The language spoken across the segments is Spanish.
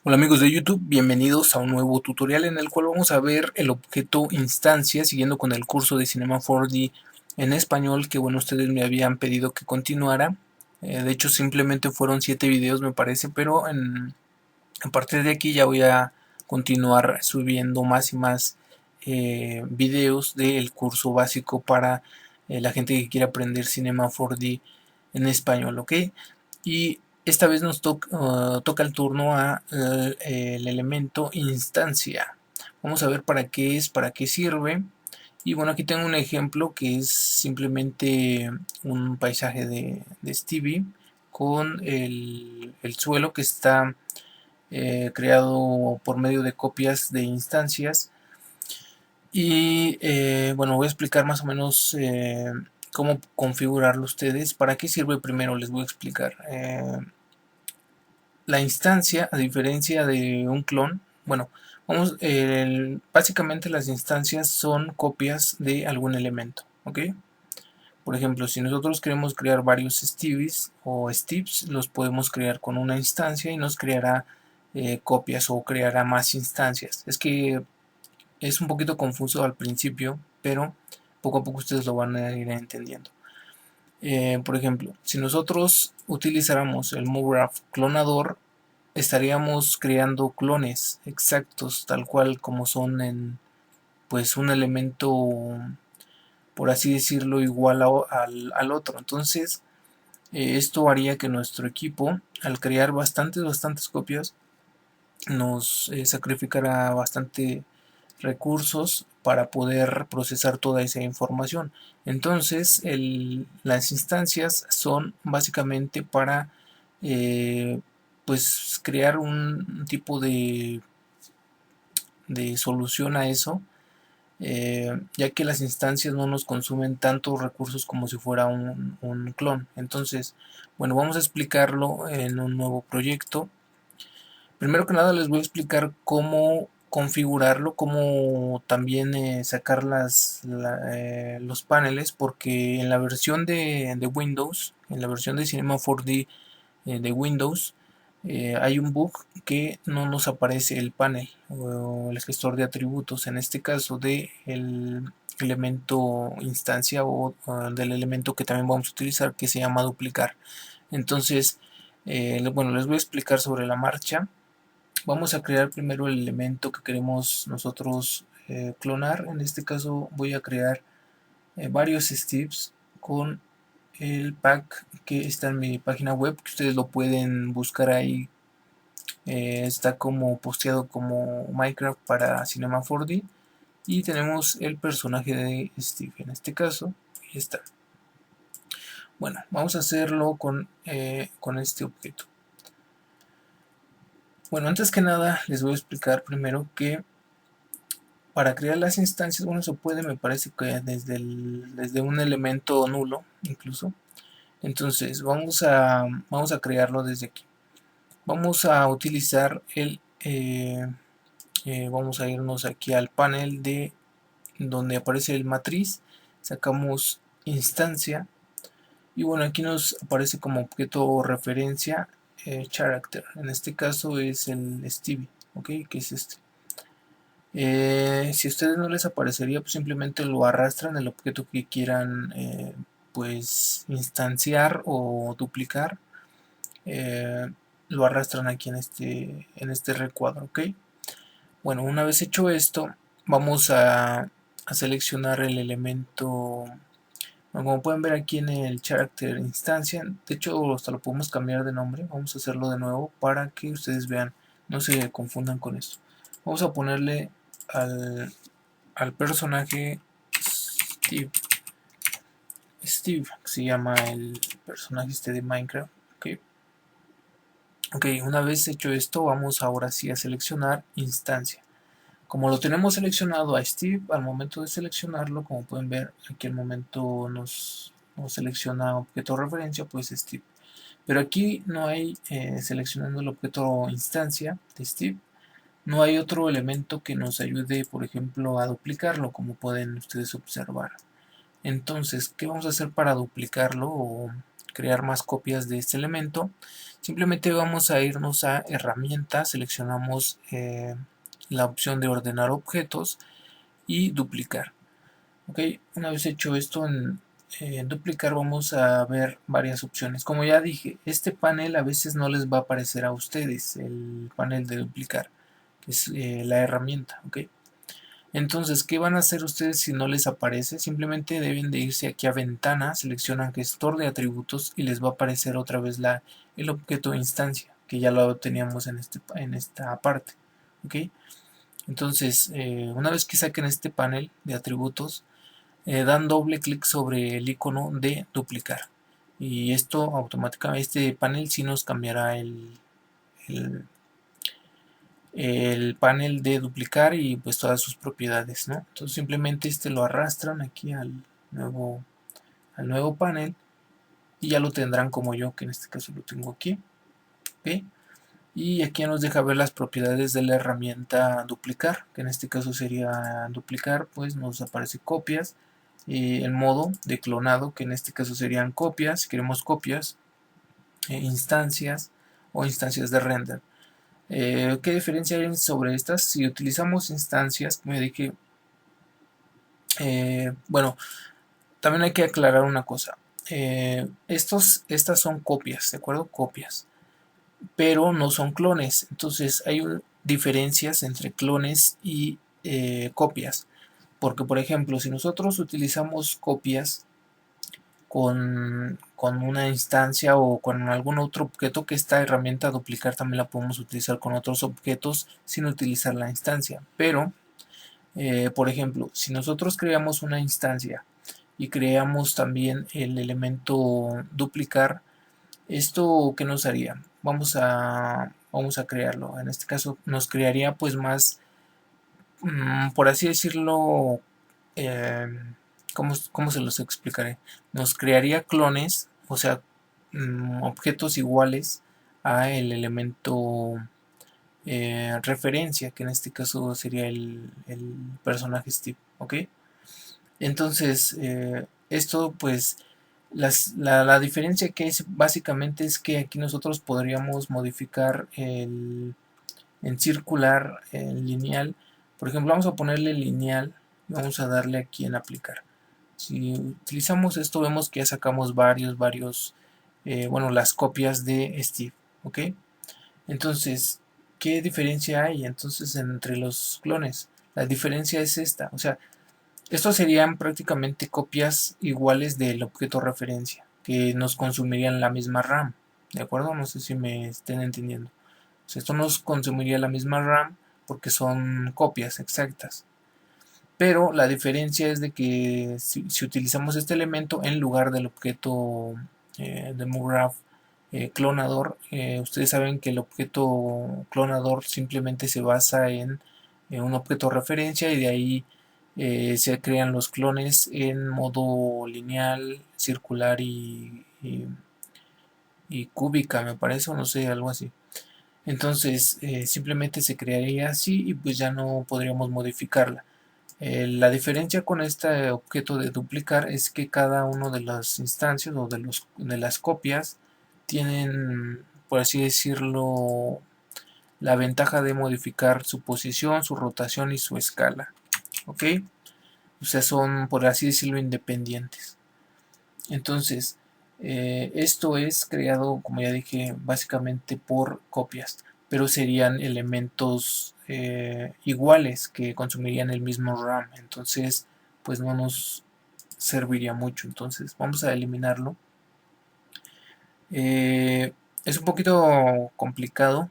Hola amigos de YouTube, bienvenidos a un nuevo tutorial en el cual vamos a ver el objeto instancia siguiendo con el curso de Cinema 4D en español que bueno, ustedes me habían pedido que continuara. De hecho simplemente fueron 7 videos me parece, pero a partir de aquí ya voy a continuar subiendo más y más videos del curso básico para la gente que quiere aprender Cinema 4D en español, ¿ok? Y esta vez nos toca el turno a el elemento instancia. Vamos a ver para qué es, para qué sirve. Y bueno, aquí tengo un ejemplo que es simplemente un paisaje de Stevie con el suelo que está creado por medio de copias de instancias. Y bueno, voy a explicar más o menos cómo configurarlo ustedes. ¿Para qué sirve? Primero les voy a explicar. La instancia, a diferencia de un clon, bueno, básicamente las instancias son copias de algún elemento, ¿ok? Por ejemplo, si nosotros queremos crear varios Stevies o Steves, los podemos crear con una instancia y nos creará copias o creará más instancias. Es que es un poquito confuso al principio, pero poco a poco ustedes lo van a ir entendiendo. Por ejemplo, si nosotros utilizáramos el MoGraph clonador, estaríamos creando clones exactos, tal cual como son en pues un elemento, por así decirlo, igual al otro. Entonces, esto haría que nuestro equipo, al crear bastantes copias, nos sacrificará bastante recursos para poder procesar toda esa información. Entonces, las instancias son básicamente para pues crear un tipo de solución a eso, ya que las instancias no nos consumen tantos recursos como si fuera un clon. Entonces, bueno, vamos a explicarlo en un nuevo proyecto. Primero que nada les voy a explicar cómo configurarlo, cómo también sacar los paneles, porque en la versión de Windows, en la versión de Cinema 4D de Windows, hay un bug que no nos aparece el panel o el gestor de atributos, en este caso de el elemento instancia o del elemento que también vamos a utilizar, que se llama duplicar. Entonces, bueno, les voy a explicar sobre la marcha. Vamos a crear primero el elemento que queremos nosotros clonar. En este caso voy a crear varios steps con el pack que está en mi página web, que ustedes lo pueden buscar ahí. Está como posteado como Minecraft para Cinema 4D. Y tenemos el personaje de Steve en este caso. Y está. Bueno, vamos a hacerlo con este objeto. Bueno, antes que nada les voy a explicar primero que para crear las instancias, bueno, se puede, me parece que desde un elemento nulo, incluso. Entonces, vamos a crearlo desde aquí. Vamos a utilizar vamos a irnos aquí al panel de donde aparece el matriz. Sacamos instancia. Y bueno, aquí nos aparece como objeto referencia character. En este caso es el Stevie, ¿ok? Que es este. Si a ustedes no les aparecería, pues simplemente lo arrastran el objeto que quieran pues instanciar o duplicar. eh, lo arrastran aquí en este recuadro, ¿ok? Bueno, una vez hecho esto, vamos a seleccionar el elemento. Bueno, como pueden ver aquí en el character instancia, de hecho hasta lo podemos cambiar de nombre. Vamos a hacerlo de nuevo para que ustedes vean, no se confundan con esto. Vamos a ponerle al personaje Steve. Steve se llama el personaje este de Minecraft. Ok, una vez hecho esto, vamos ahora sí a seleccionar instancia. Como lo tenemos seleccionado a Steve, al momento de seleccionarlo, como pueden ver, aquí al momento nos selecciona objeto referencia, pues Steve. Pero aquí no hay, seleccionando el objeto instancia de Steve, no hay otro elemento que nos ayude, por ejemplo, a duplicarlo, como pueden ustedes observar. Entonces, ¿qué vamos a hacer para duplicarlo o crear más copias de este elemento? Simplemente vamos a irnos a herramienta, seleccionamos la opción de ordenar objetos y duplicar. Ok, una vez hecho esto en duplicar, vamos a ver varias opciones. Como ya dije, este panel a veces no les va a aparecer a ustedes, el panel de duplicar, que es la herramienta. Ok, entonces, ¿qué van a hacer ustedes si no les aparece? Simplemente deben de irse aquí a ventana, seleccionan gestor de atributos y les va a aparecer otra vez el objeto instancia, que ya lo teníamos en esta parte. ¿Ok? Entonces, una vez que saquen este panel de atributos, dan doble clic sobre el icono de duplicar. Y esto automáticamente, este panel sí nos cambiará el, el panel de duplicar y pues todas sus propiedades, ¿no? Entonces simplemente lo arrastran aquí al nuevo panel y ya lo tendrán como yo, que en este caso lo tengo aquí. ¿Ok? Y aquí nos deja ver las propiedades de la herramienta duplicar, que en este caso sería duplicar, pues nos aparece copias, el modo de clonado, que en este caso serían copias, si queremos copias, instancias o instancias de render. ¿Qué diferencia hay sobre estas? Si utilizamos instancias, como dije, bueno, también hay que aclarar una cosa. Estas son copias, ¿de acuerdo? Copias, pero no son clones. Entonces hay diferencias entre clones y copias. Porque, por ejemplo, si nosotros utilizamos copias con una instancia o con algún otro objeto, que esta herramienta duplicar también la podemos utilizar con otros objetos sin utilizar la instancia. Pero, por ejemplo, si nosotros creamos una instancia y creamos también el elemento duplicar, ¿esto qué nos haría? Vamos a crearlo. En este caso nos crearía pues más, por así decirlo, eh, ¿cómo se los explicaré? Nos crearía clones, o sea, objetos iguales a el elemento referencia, que en este caso sería el personaje Steve, ¿ok? Entonces, esto pues la diferencia que es básicamente es que aquí nosotros podríamos modificar en circular, en lineal. Por ejemplo, vamos a ponerle lineal y vamos a darle aquí en aplicar. Si utilizamos esto, vemos que ya sacamos varios, bueno, las copias de Steve, ¿ok? Entonces, ¿qué diferencia hay entonces entre los clones? La diferencia es esta, o sea, estos serían prácticamente copias iguales del objeto referencia, que nos consumirían la misma RAM, ¿de acuerdo? No sé si me estén entendiendo. O sea, esto nos consumiría la misma RAM porque son copias exactas. Pero la diferencia es de que si utilizamos este elemento en lugar del objeto de MoGraph clonador, ustedes saben que el objeto clonador simplemente se basa en un objeto referencia y de ahí se crean los clones en modo lineal, circular y cúbica, me parece, o no sé, algo así. Entonces simplemente se crearía así y pues ya no podríamos modificarla. La diferencia con este objeto de duplicar es que cada uno de las instancias o de las copias tienen, por así decirlo, la ventaja de modificar su posición, su rotación y su escala. ¿Ok? O sea, son, por así decirlo, independientes. Entonces, esto es creado, como ya dije, básicamente por copias, pero serían elementos iguales que consumirían el mismo RAM. Entonces, pues no nos serviría mucho. Entonces, vamos a eliminarlo. Es un poquito complicado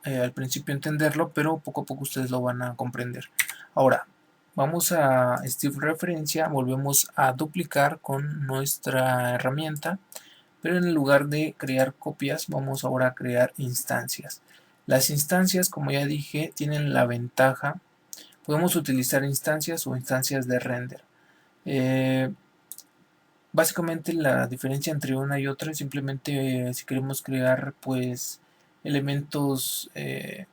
al principio entenderlo, pero poco a poco ustedes lo van a comprender. Ahora, vamos a Steve referencia, volvemos a duplicar con nuestra herramienta, pero en lugar de crear copias, vamos ahora a crear instancias. Las instancias, como ya dije, tienen la ventaja, podemos utilizar instancias o instancias de render. Básicamente la diferencia entre una y otra es simplemente si queremos crear pues elementos que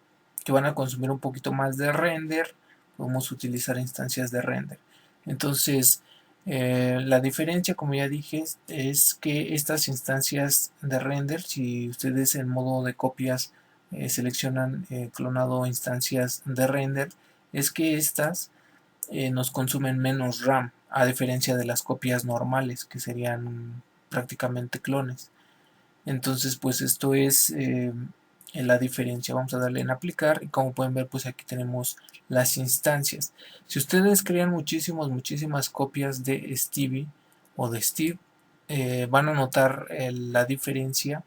van a consumir un poquito más de render, podemos utilizar instancias de render. Entonces La diferencia, como ya dije, es que estas instancias de render, si ustedes en modo de copias seleccionan clonado instancias de render, es que estas nos consumen menos RAM, a diferencia de las copias normales, que serían prácticamente clones. Entonces, pues esto es la diferencia. Vamos a darle en aplicar y como pueden ver, pues aquí tenemos las instancias. Si ustedes crean muchísimas copias de Stevie o de Steve, van a notar la diferencia.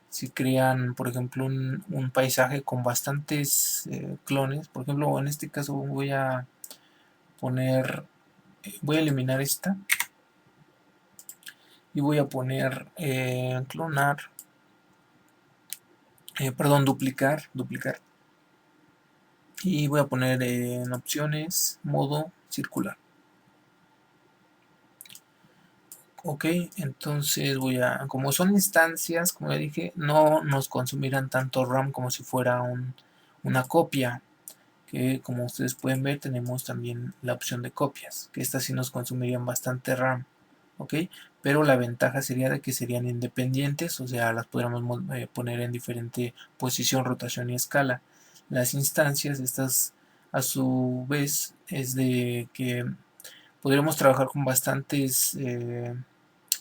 Si crean, por ejemplo, un paisaje con bastantes clones, por ejemplo, en este caso voy a poner, voy a eliminar esta y voy a poner clonar, perdón, duplicar, y voy a poner en opciones modo circular. Ok, entonces como son instancias, como ya dije, no nos consumirán tanto RAM como si fuera una copia, que como ustedes pueden ver tenemos también la opción de copias, que estas sí nos consumirían bastante RAM. Ok, pero la ventaja sería de que serían independientes, o sea, las podríamos poner en diferente posición, rotación y escala. Las instancias, estas a su vez, es de que podríamos trabajar con bastantes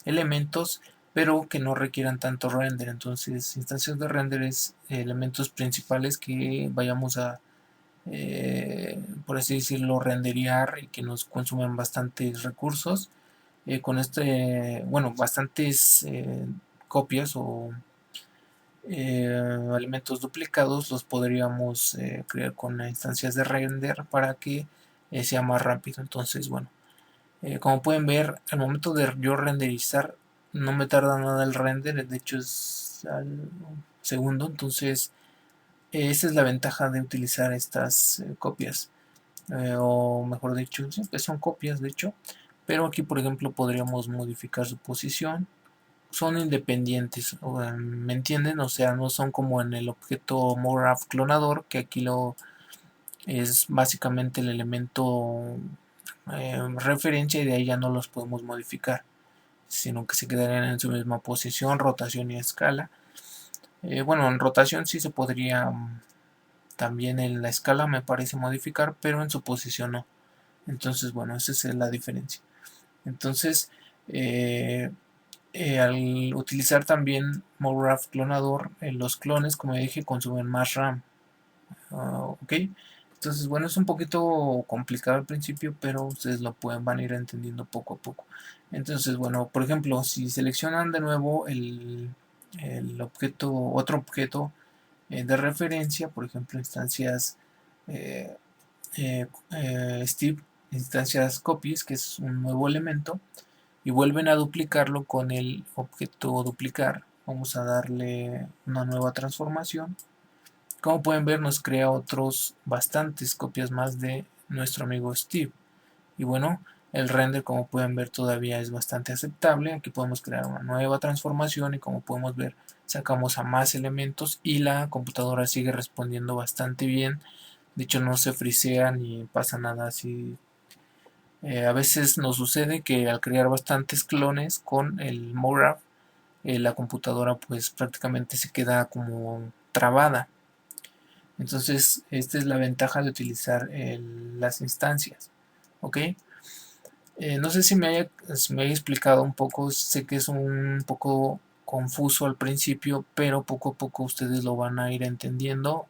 elementos, pero que no requieran tanto render. Entonces, instancias de render es elementos principales que vayamos a, por así decirlo, renderear y que nos consumen bastantes recursos. Con bueno, bastantes copias o elementos duplicados los podríamos crear con instancias de render para que sea más rápido. Entonces, bueno, como pueden ver, al momento de yo renderizar no me tarda nada el render, de hecho es al segundo. Entonces esa es la ventaja de utilizar estas copias, o mejor dicho, sí, pues son copias de hecho, pero aquí por ejemplo podríamos modificar su posición. Son independientes, ¿me entienden? O sea, no son como en el objeto MoRAF clonador, que aquí lo es básicamente el elemento referencia, y de ahí ya no los podemos modificar, sino que se quedarían en su misma posición, rotación y escala. Bueno, en rotación sí se podría, también en la escala me parece modificar, pero en su posición no. Entonces, bueno, esa es la diferencia. Entonces, eh, al utilizar también MoRAF clonador, los clones, como dije, consumen más RAM. Ok, entonces bueno, es un poquito complicado al principio, pero ustedes van a ir entendiendo poco a poco. Entonces bueno, por ejemplo, si seleccionan de nuevo el objeto, otro objeto de referencia, por ejemplo instancias eh, Steve, instancias copies, que es un nuevo elemento, y vuelven a duplicarlo con el objeto duplicar, vamos a darle una nueva transformación. Como pueden ver, nos crea otros bastantes copias más de nuestro amigo Steve. Y bueno, el render, como pueden ver, todavía es bastante aceptable. Aquí podemos crear una nueva transformación y como podemos ver, sacamos a más elementos y la computadora sigue respondiendo bastante bien. De hecho, no se frisea ni pasa nada así. A veces nos sucede que al crear bastantes clones con el MoRAF, la computadora pues prácticamente se queda como trabada. Entonces, esta es la ventaja de utilizar las instancias. ¿Ok? No sé si me haya explicado un poco, sé que es un poco confuso al principio, pero poco a poco ustedes lo van a ir entendiendo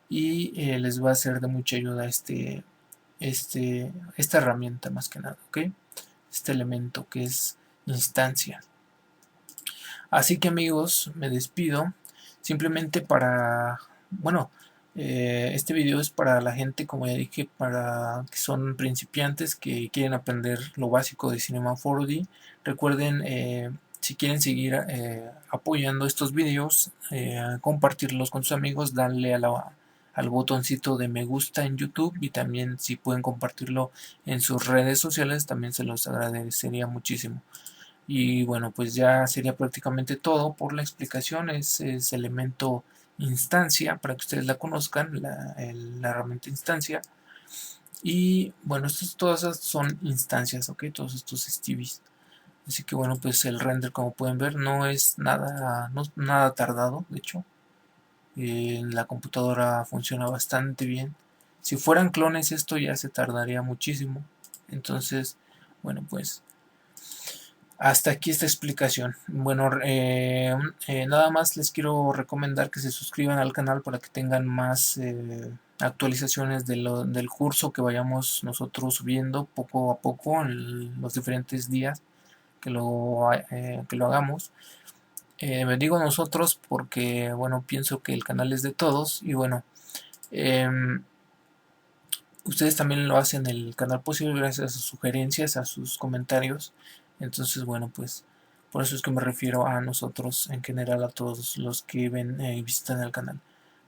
y les va a ser de mucha ayuda esta herramienta más que nada, ¿ok? Este elemento que es instancia. Así que amigos, me despido. Simplemente bueno, este video es para la gente, como ya dije, para que son principiantes que quieren aprender lo básico de Cinema 4D. Recuerden, si quieren seguir apoyando estos videos, compartirlos con sus amigos, darle al botoncito de me gusta en YouTube, y también si pueden compartirlo en sus redes sociales, también se los agradecería muchísimo. Y bueno, pues ya sería prácticamente todo por la explicación. Es elemento instancia, para que ustedes la conozcan, la herramienta instancia. Y bueno, todas estas son instancias, ok, todos estos Stevies. Así que bueno, pues el render, como pueden ver, no es nada, no es nada tardado. De hecho, la computadora funciona bastante bien. Si fueran clones, esto ya se tardaría muchísimo. Entonces, bueno, pues hasta aquí esta explicación. Bueno, nada más les quiero recomendar que se suscriban al canal para que tengan más actualizaciones del curso que vayamos nosotros subiendo poco a poco en los diferentes días que lo hagamos. Me digo nosotros porque, bueno, pienso que el canal es de todos y bueno, em, ustedes también lo hacen el canal posible gracias a sus sugerencias, a sus comentarios. Entonces, bueno, pues por eso es que me refiero a nosotros en general, a todos los que ven y visitan el canal.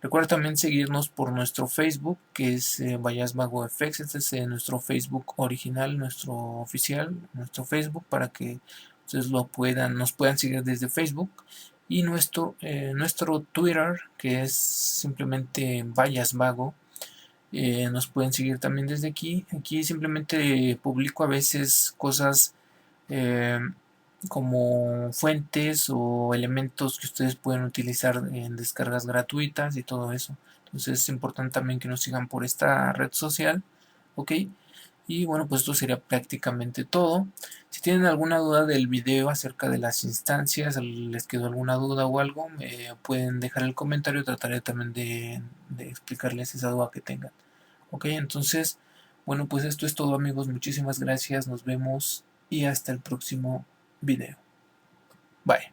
Recuerda también seguirnos por nuestro Facebook, que es Vallas Mago FX. Este es nuestro Facebook original, nuestro oficial, nuestro Facebook, para que ustedes nos puedan seguir desde Facebook. Y nuestro Twitter, que es simplemente Vallas Mago. Nos pueden seguir también desde aquí. Aquí simplemente publico a veces cosas eh, como fuentes o elementos que ustedes pueden utilizar en descargas gratuitas y todo eso. Entonces es importante también que nos sigan por esta red social. Ok. Y bueno, pues esto sería prácticamente todo. Si tienen alguna duda del video acerca de las instancias, les quedó alguna duda o algo, me pueden dejar el comentario. Trataré también de explicarles esa duda que tengan. Ok, entonces, bueno, pues esto es todo, amigos. Muchísimas gracias. Nos vemos y hasta el próximo video. Bye.